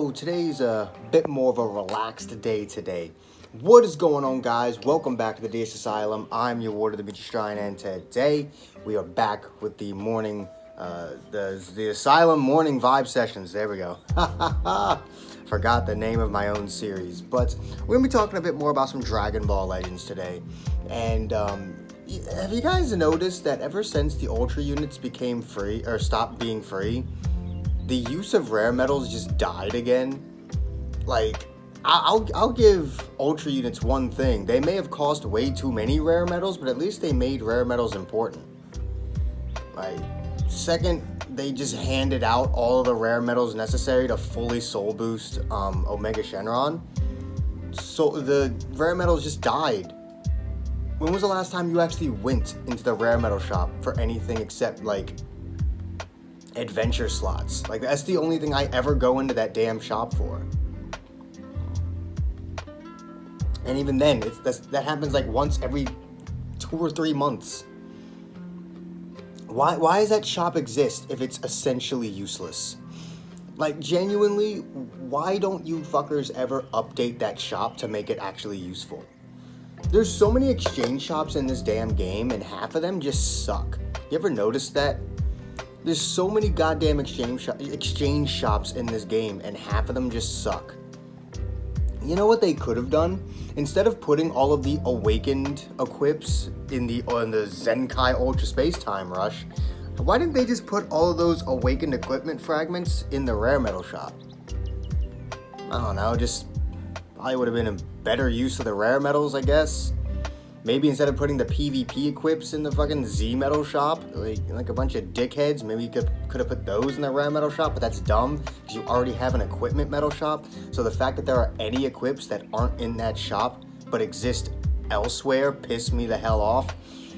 So today's a bit more of a relaxed day today. What is going on, guys? Welcome back to the DS Asylum. I'm your warder, Dimitri Shrine, and today we are back with the morning, the Asylum morning vibe sessions. There we go. Forgot the name of my own series, but we're gonna be talking a bit more about some Dragon Ball Legends today. And have you guys noticed that ever since the Ultra units became free or stopped being free, the use of rare metals just died again? Like, I'll give Ultra units one thing. They may have cost way too many rare metals, but at least they made rare metals important. Like, second, they just handed out all of the rare metals necessary to fully soul boost Omega Shenron. So the rare metals just died. When was the last time you actually went into the rare metal shop for anything except, like, adventure slots? Like, that's the only thing I ever go into that damn shop for. And even then, that happens like once every 2 or 3 months. Why does that shop exist if it's essentially useless? Like, genuinely, why don't you fuckers ever update that shop to make it actually useful? There's so many exchange shops in this damn game, and half of them just suck. You ever notice that? There's so many goddamn exchange shops in this game, and half of them just suck. You know what they could have done? Instead of putting all of the awakened equips in the Zenkai Ultra Space Time Rush, why didn't they just put all of those awakened equipment fragments in the rare metal shop? I don't know, just probably would have been a better use of the rare metals, I guess. Maybe instead of putting the PvP equips in the fucking Z metal shop, like a bunch of dickheads, maybe you could have put those in the rare metal shop, but that's dumb because you already have an equipment metal shop. So the fact that there are any equips that aren't in that shop but exist elsewhere piss me the hell off.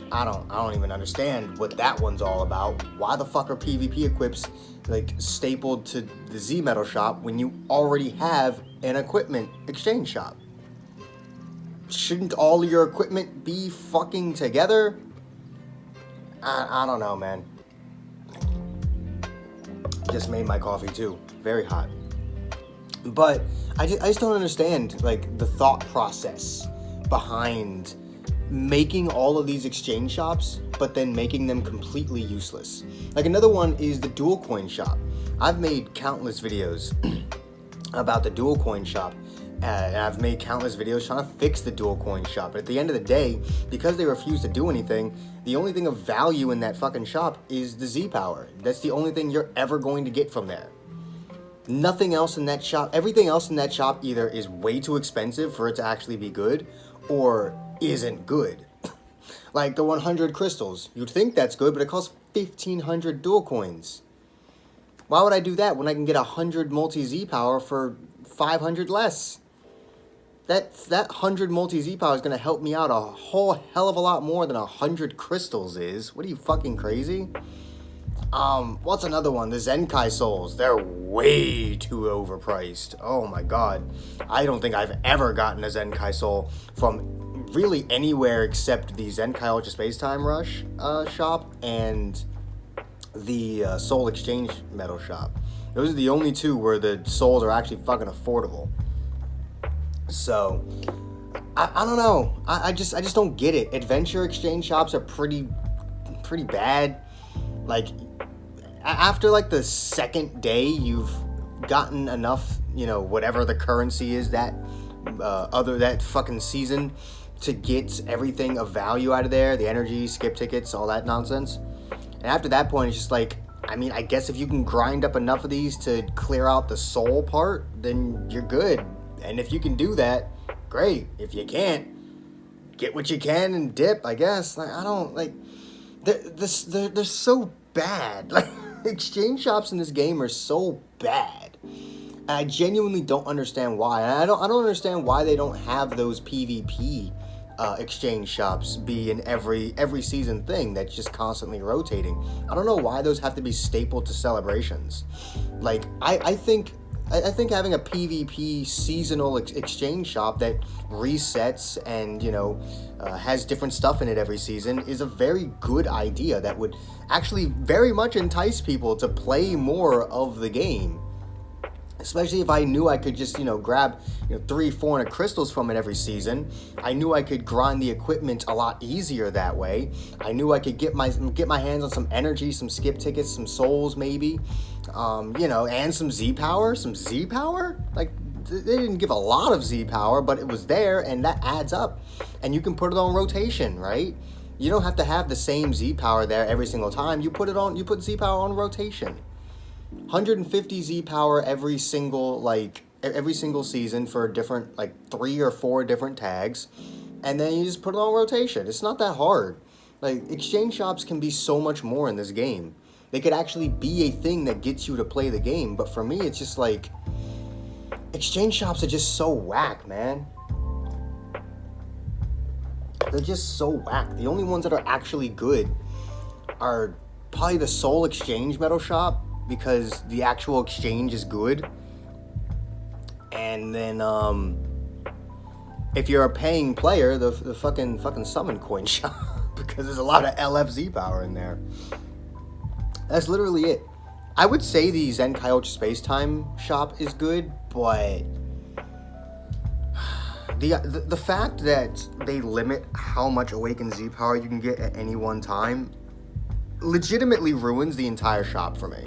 I don't even understand what that one's all about. Why the fuck are PvP equips like stapled to the Z metal shop when you already have an equipment exchange shop? Shouldn't all your equipment be fucking together? I don't know, man. Just made my coffee too. Very hot. But I just don't understand, like, the thought process behind making all of these exchange shops, but then making them completely useless. Like, another one is the dual coin shop. I've made countless videos about the dual coin shop. And I've made countless videos trying to fix the dual coin shop. But at the end of the day, because they refuse to do anything, the only thing of value in that fucking shop is the Z power. That's the only thing you're ever going to get from there. Nothing else in that shop, everything else in that shop either is way too expensive for it to actually be good, or isn't good. Like the 100 crystals. You'd think that's good, but it costs 1,500 dual coins. Why would I do that when I can get 100 multi-Z power for 500 less? That 100 multi-Z power is going to help me out a whole hell of a lot more than 100 crystals is. What are you, fucking crazy? What's another one? The Zenkai Souls. They're way too overpriced. Oh my god. I don't think I've ever gotten a Zenkai Soul from really anywhere except the Zenkai Ultra Space Time Rush shop and the Soul Exchange Metal shop. Those are the only two where the souls are actually fucking affordable. So, I don't know. I just don't get it. Adventure exchange shops are pretty bad. Like, after like the second day, you've gotten enough, you know, whatever the currency is that fucking season to get everything of value out of there, the energy, skip tickets, all that nonsense. And after that point, it's just like, I mean, I guess if you can grind up enough of these to clear out the soul part, then you're good. And if you can do that, great. If you can't, get what you can and dip, I guess. Like, I don't, like, they're so bad. Like, exchange shops in this game are so bad. And I genuinely don't understand why. And I don't understand why they don't have those PvP exchange shops be in every season thing that's just constantly rotating. I don't know why those have to be stapled to celebrations. Like, I think having a PvP seasonal exchange shop that resets and, you know, has different stuff in it every season is a very good idea that would actually very much entice people to play more of the game. Especially if I knew I could just, grab, 300-400 crystals from it every season. I knew I could grind the equipment a lot easier that way. I knew I could get my hands on some energy, some skip tickets, some souls maybe, and some Z power. Some Z power? Like, they didn't give a lot of Z power, but it was there, and that adds up. And you can put it on rotation, right? You don't have to have the same Z power there every single time. You put Z power on rotation. 150 Z power every single season for different 3 or 4 different tags, and then you just put it on rotation. It's not that hard. Like, exchange shops can be so much more in this game. They could actually be a thing that gets you to play the game, but for me it's just like exchange shops are just so whack, man. They're just so whack. The only ones that are actually good are probably the Soul Exchange Metal Shop, because the actual exchange is good. And then if you're a paying player, the fucking Summon Coin Shop, because there's a lot of LFZ power in there. That's literally it. I would say the Zenkai Ultra Space Time shop is good, but the fact that they limit how much Awakened Z power you can get at any one time legitimately ruins the entire shop for me.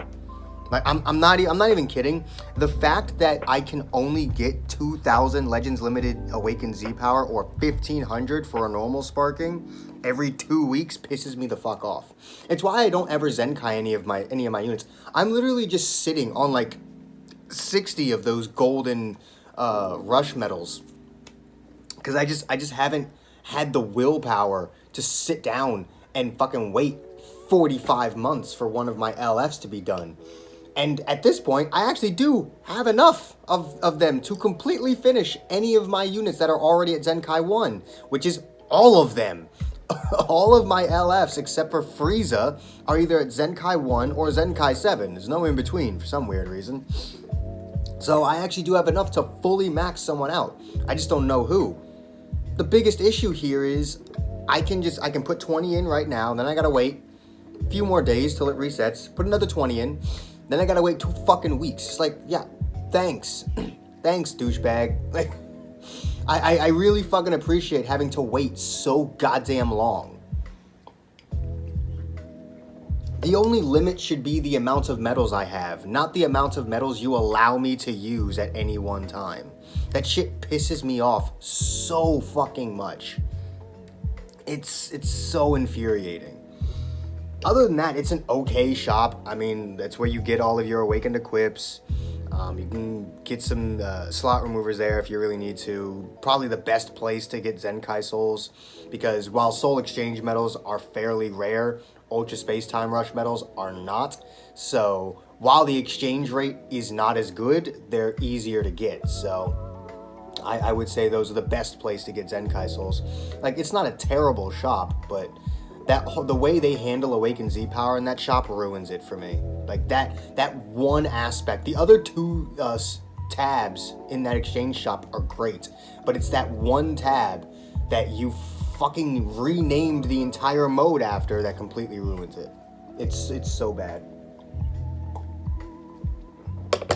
Like, I'm not even kidding. The fact that I can only get 2,000 Legends Limited Awakened Z power or 1,500 for a normal sparking every 2 weeks pisses me the fuck off. It's why I don't ever Zenkai any of my units. I'm literally just sitting on 60 of those golden rush medals, because I just haven't had the willpower to sit down and fucking wait 45 months for one of my LFs to be done. And at this point, I actually do have enough of them to completely finish any of my units that are already at Zenkai 1, which is all of them. All of my LFs, except for Frieza, are either at Zenkai 1 or Zenkai 7. There's no in between for some weird reason. So I actually do have enough to fully max someone out. I just don't know who. The biggest issue here is I can put 20 in right now, and then I gotta wait a few more days till it resets, put another 20 in, then I gotta wait 2 fucking weeks. It's like, yeah, thanks. Thanks, douchebag. Like, I really fucking appreciate having to wait so goddamn long. The only limit should be the amount of medals I have, not the amount of medals you allow me to use at any one time. That shit pisses me off so fucking much. It's so infuriating. Other than that, it's an okay shop. I mean, that's where you get all of your Awakened equips. You can get some slot removers there if you really need to. Probably the best place to get Zenkai Souls, because while Soul Exchange medals are fairly rare, Ultra Space Time Rush medals are not. So while the exchange rate is not as good, they're easier to get. So I would say those are the best place to get Zenkai Souls. Like, it's not a terrible shop, but the way they handle Awakened Z power in that shop ruins it for me. Like, that one aspect. The other 2 tabs in that exchange shop are great, but it's that one tab that you fucking renamed the entire mode after that completely ruins it. It's so bad.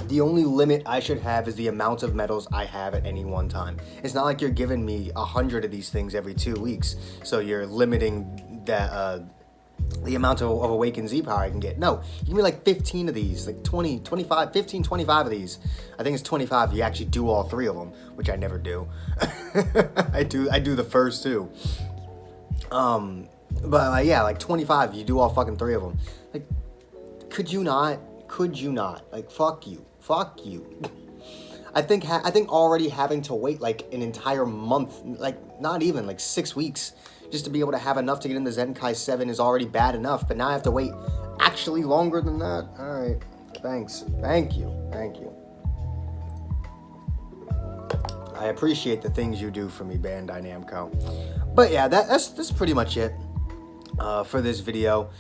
The only limit I should have is the amount of medals I have at any one time. It's not like you're giving me 100 of these things every 2 weeks, so you're limiting that the amount of Awakened Z power I can get. No, you give me 15 of these, 20, 25, 15, 25 of these. I think it's 25 if you actually do all 3 of them, which I never do. I do the first 2. But yeah, 25 if you do all fucking 3 of them. Could you not? Fuck you. Fuck you. I think already having to wait an entire month, not even 6 weeks, just to be able to have enough to get into Zenkai 7 is already bad enough, but now I have to wait actually longer than that. Alright, thanks. Thank you. I appreciate the things you do for me, Bandai Namco. But yeah, that's pretty much it for this video.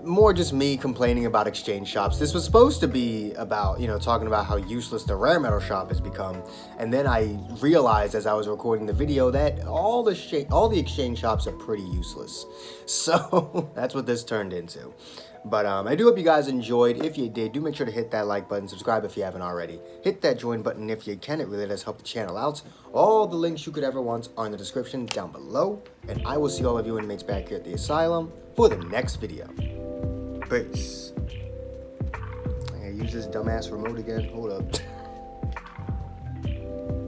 more just me complaining about exchange shops. This was supposed to be about, you know, talking about how useless the rare metal shop has become. And then I realized as I was recording the video that all the exchange shops are pretty useless. So that's what this turned into. But I do hope you guys enjoyed. If you did, do make sure to hit that like button, subscribe if you haven't already. Hit that join button if you can. It really does help the channel out. All the links you could ever want are in the description down below. And I will see all of you inmates back here at the asylum for the next video. Peace. I gotta use this dumbass remote again. Hold up.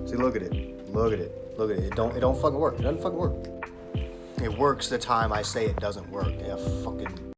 See, look at it. Look at it. Look at it. It don't fucking work. It doesn't fucking work. It works the time I say it doesn't work. Yeah, fucking